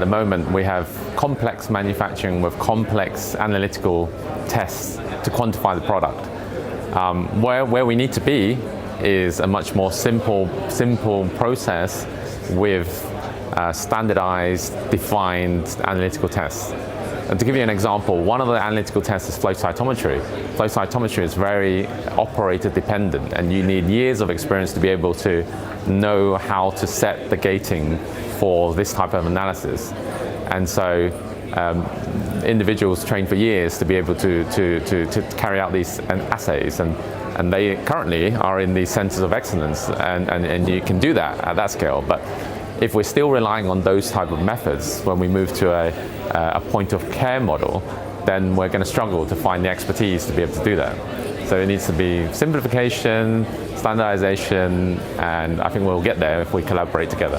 the moment we have complex manufacturing with complex analytical tests to quantify the product. Where we need to be is a much more simple process with standardized, defined analytical tests. And to give you an example, one of the analytical tests is flow cytometry. Flow cytometry is very operator dependent, and you need years of experience to be able to know how to set the gating for this type of analysis. And so individuals train for years to be able to carry out these assays, and they currently are in these centers of excellence, and you can do that at that scale. But if we're still relying on those type of methods when we move to a point of care model, then we're going to struggle to find the expertise to be able to do that. So it needs to be simplification, standardization, and I think we'll get there if we collaborate together.